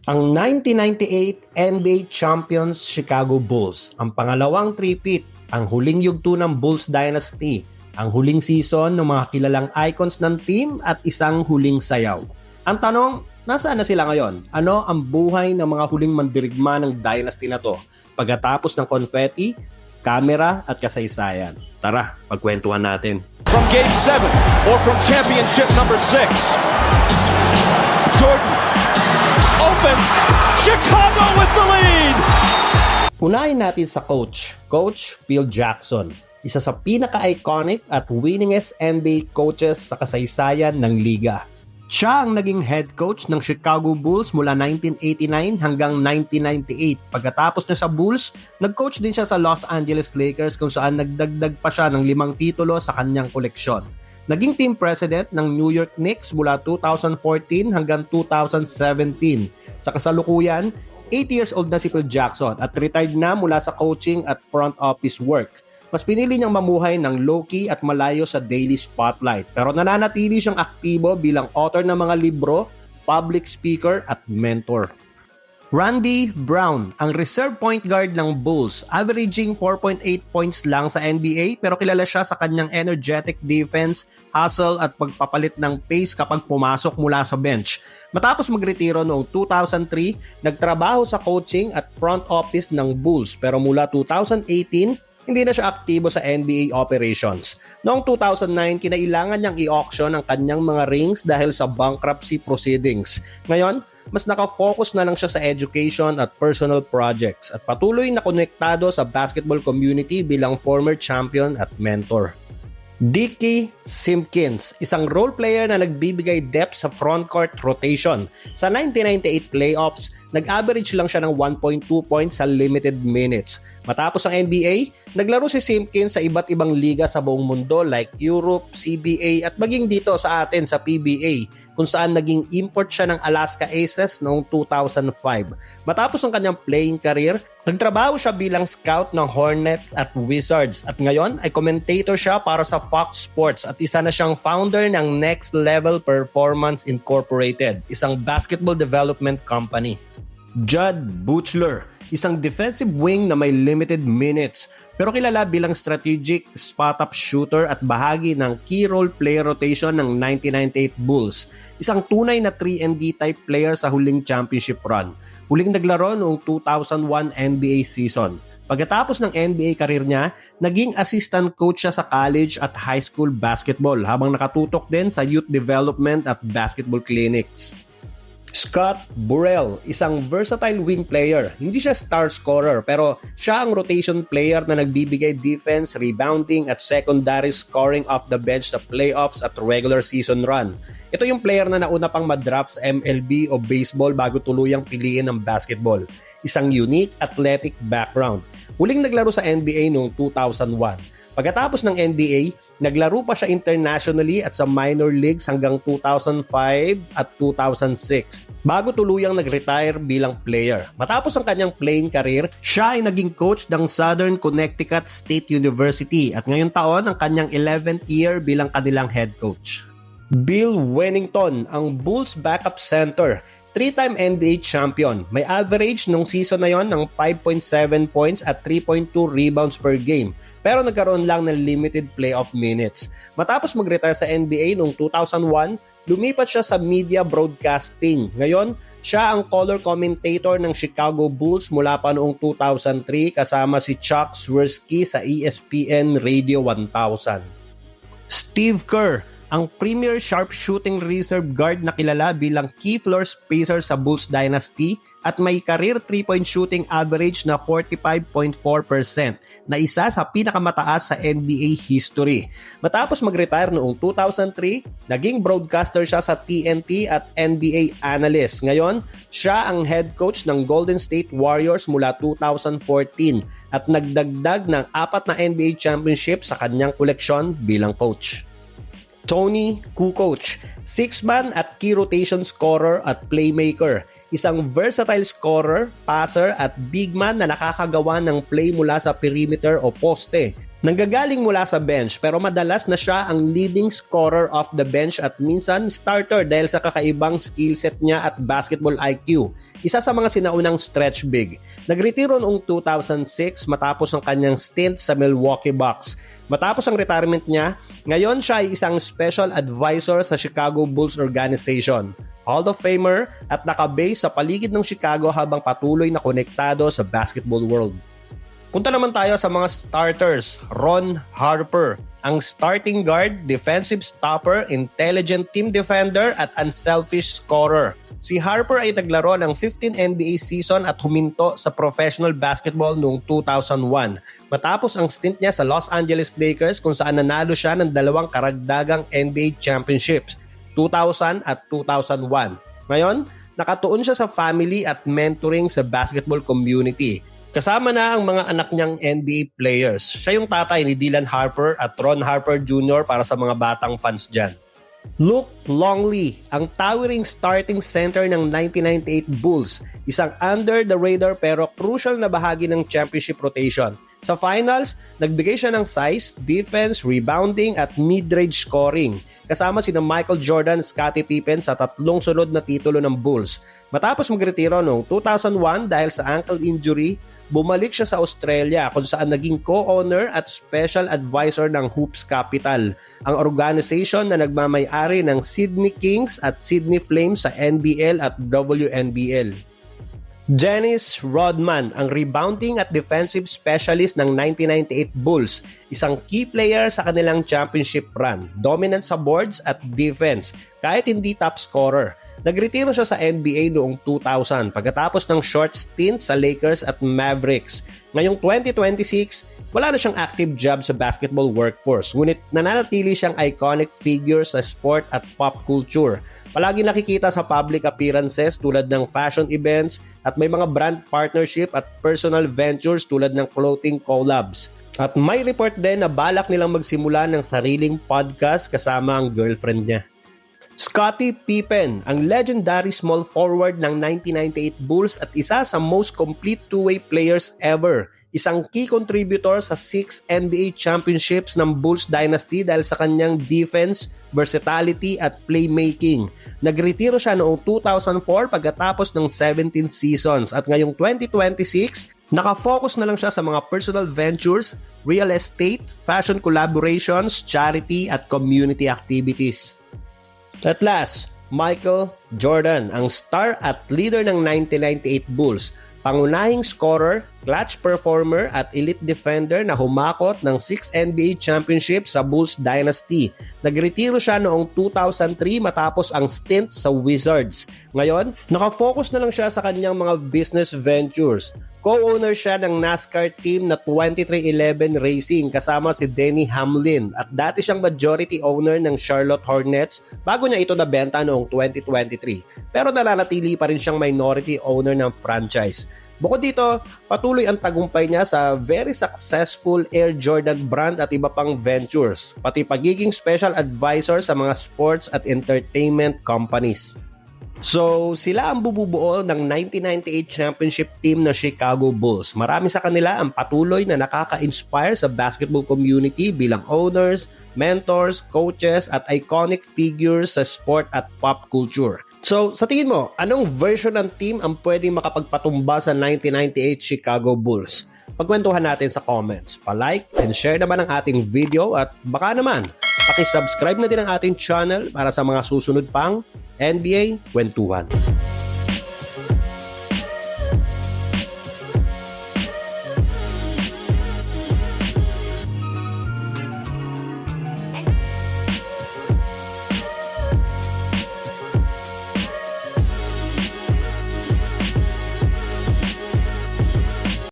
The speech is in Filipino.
Ang 1998 NBA Champions Chicago Bulls, ang pangalawang three-peat, ang huling yugto ng Bulls Dynasty, ang huling season ng mga kilalang icons ng team at isang huling sayaw. Ang tanong, nasaan na sila ngayon? Ano ang buhay ng mga huling mandirigma ng dynasty na to? Pagkatapos ng confetti, kamera at kasaysayan. Tara, pagkwentuhan natin. From Game 7 or from Championship number 6. Jordan, open, Chicago with the lead! Unahin natin sa coach, Coach Phil Jackson. Isa sa pinaka-iconic at winningest NBA coaches sa kasaysayan ng liga. Siya ang naging head coach ng Chicago Bulls mula 1989 hanggang 1998. Pagkatapos niya sa Bulls, nag-coach din siya sa Los Angeles Lakers kung saan nagdagdag pa siya ng 5 titulo sa kanyang koleksyon. Naging team president ng New York Knicks mula 2014 hanggang 2017. Sa kasalukuyan, 8 years old na si Phil Jackson at retired na mula sa coaching at front office work. Mas pinili niyang mamuhay ng low-key at malayo sa daily spotlight. Pero nananatili siyang aktibo bilang author ng mga libro, public speaker at mentor. Randy Brown, ang reserve point guard ng Bulls, averaging 4.8 points lang sa NBA pero kilala siya sa kanyang energetic defense, hustle at pagpapalit ng pace kapag pumasok mula sa bench. Matapos magretiro noong 2003, nagtrabaho sa coaching at front office ng Bulls pero mula 2018, hindi na siya aktibo sa NBA operations. Noong 2009, kinailangan niyang i-auction ang kanyang mga rings dahil sa bankruptcy proceedings. Ngayon, mas nakafocus na lang siya sa education at personal projects at patuloy na konektado sa basketball community bilang former champion at mentor. Dickey Simpkins, isang role player na nagbibigay depth sa frontcourt rotation. Sa 1998 playoffs, nag-average lang siya ng 1.2 points sa limited minutes. Matapos ang NBA, naglaro si Simpkins sa iba't ibang liga sa buong mundo like Europe, CBA at maging dito sa atin sa PBA kung saan naging import siya ng Alaska Aces noong 2005. Matapos ang kanyang playing career, nagtrabaho siya bilang scout ng Hornets at Wizards at ngayon ay commentator siya para sa Fox Sports at isa na siyang founder ng Next Level Performance Incorporated, isang basketball development company. Jud Buechler, isang defensive wing na may limited minutes pero kilala bilang strategic spot-up shooter at bahagi ng key role player rotation ng 1998 Bulls. Isang tunay na 3-and-D type player sa huling championship run. Huling naglaro noong 2001 NBA season. Pagkatapos ng NBA career niya, naging assistant coach siya sa college at high school basketball habang nakatutok din sa youth development at basketball clinics. Scott Burrell, isang versatile wing player. Hindi siya star scorer pero siya ang rotation player na nagbibigay defense, rebounding at secondary scoring off the bench sa playoffs at regular season run. Ito yung player na nauna pang madraft sa MLB o baseball bago tuluyang piliin ng basketball. Isang unique athletic background. Huling naglaro sa NBA noong 2001. Pagkatapos ng NBA, naglaro pa siya internationally at sa minor leagues hanggang 2005 at 2006 bago tuluyang nag-retire bilang player. Matapos ang kanyang playing career, siya ay naging coach ng Southern Connecticut State University at ngayong taon ang kanyang 11th year bilang kanilang head coach. Bill Wennington, ang Bulls backup center. 3-time NBA champion. May average nung season na yon ng 5.7 points at 3.2 rebounds per game. Pero nagkaroon lang ng limited playoff minutes. Matapos mag-retire sa NBA noong 2001, lumipat siya sa media broadcasting. Ngayon, siya ang color commentator ng Chicago Bulls mula pa noong 2003 kasama si Chuck Swirsky sa ESPN Radio 1000. Steve Kerr, ang premier sharpshooting reserve guard na kilala bilang key floor spacer sa Bulls dynasty at may career 3-point shooting average na 45.4% na isa sa pinakamataas sa NBA history. Matapos mag-retire noong 2003, naging broadcaster siya sa TNT at NBA analyst. Ngayon, siya ang head coach ng Golden State Warriors mula 2014 at nagdagdag ng 4 na NBA championship sa kanyang koleksyon bilang coach. Tony Kukoc, 6-man at key rotation scorer at playmaker. Isang versatile scorer, passer at big man na nakakagawa ng play mula sa perimeter o poste. Nanggagaling mula sa bench pero madalas na siya ang leading scorer off the bench at minsan starter dahil sa kakaibang skill set niya at basketball IQ. Isa sa mga sinaunang stretch big. Nagretiro noong 2006 matapos ang kanyang stint sa Milwaukee Bucks. Matapos ang retirement niya, ngayon siya ay isang special advisor sa Chicago Bulls organization. Hall of Famer at nakabase sa paligid ng Chicago habang patuloy na konektado sa basketball world. Punta naman tayo sa mga starters. Ron Harper, ang starting guard, defensive stopper, intelligent team defender at unselfish scorer. Si Harper ay naglaro ng 15 NBA season at huminto sa professional basketball noong 2001 matapos ang stint niya sa Los Angeles Lakers kung saan nanalo siya ng 2 karagdagang NBA championships, 2000 at 2001. Ngayon, nakatuon siya sa family at mentoring sa basketball community. Kasama na ang mga anak niyang NBA players. Siya yung tatay ni Dylan Harper at Ron Harper Jr. para sa mga batang fans dyan. Luke Longley, ang towering starting center ng 1998 Bulls, isang under-the-radar pero crucial na bahagi ng championship rotation. Sa finals, nagbigay siya ng size, defense, rebounding at mid-range scoring. Kasama sina Michael Jordan, Scottie Pippen sa 3 sunod na titulo ng Bulls. Matapos magretiro noong 2001 dahil sa ankle injury, bumalik siya sa Australia kung saan naging co-owner at special advisor ng Hoops Capital, ang organization na nagmamay-ari ng Sydney Kings at Sydney Flames sa NBL at WNBL. Dennis Rodman, ang rebounding at defensive specialist ng 1998 Bulls, isang key player sa kanilang championship run, dominant sa boards at defense, kahit hindi top scorer. Nagretiro siya sa NBA noong 2000 pagkatapos ng short stint sa Lakers at Mavericks. Ngayong 2026, wala na siyang active job sa basketball workforce, ngunit nananatili siyang iconic figure sa sport at pop culture. Palagi nakikita sa public appearances tulad ng fashion events at may mga brand partnership at personal ventures tulad ng clothing collabs. At may report din na balak nilang magsimula ng sariling podcast kasama ang girlfriend niya. Scottie Pippen, ang legendary small forward ng 1998 Bulls at isa sa most complete two-way players ever. Isang key contributor sa 6 NBA championships ng Bulls dynasty dahil sa kanyang defense, versatility at playmaking. Nagretiro siya noong 2004 pagkatapos ng 17 seasons at ngayong 2026, nakafocus na lang siya sa mga personal ventures, real estate, fashion collaborations, charity at community activities. At last, Michael Jordan, ang star at leader ng 1998 Bulls, pangunahing scorer, clutch performer at elite defender na humakot ng 6 NBA championships sa Bulls dynasty. Nagretiro siya noong 2003 matapos ang stint sa Wizards. Ngayon, nakafocus na lang siya sa kanyang mga business ventures. Co-owner siya ng NASCAR team na 2311 Racing kasama si Denny Hamlin at dati siyang majority owner ng Charlotte Hornets bago niya ito nabenta noong 2023. Pero nananatili pa rin siyang minority owner ng franchise. Bukod dito, patuloy ang tagumpay niya sa very successful Air Jordan brand at iba pang ventures, pati pagiging special advisor sa mga sports at entertainment companies. So, sila ang bububuo ng 1998 championship team ng Chicago Bulls. Marami sa kanila ang patuloy na nakaka-inspire sa basketball community bilang owners, mentors, coaches at iconic figures sa sport at pop culture. So, sa tingin mo, anong version ng team ang pwedeng makapagpatumba sa 1998 Chicago Bulls? Pagkwentuhan natin sa comments. Pa-like and share naman ang ating video at baka naman, paki-subscribe na din ang ating channel para sa mga susunod pang NBA Kwentuhan.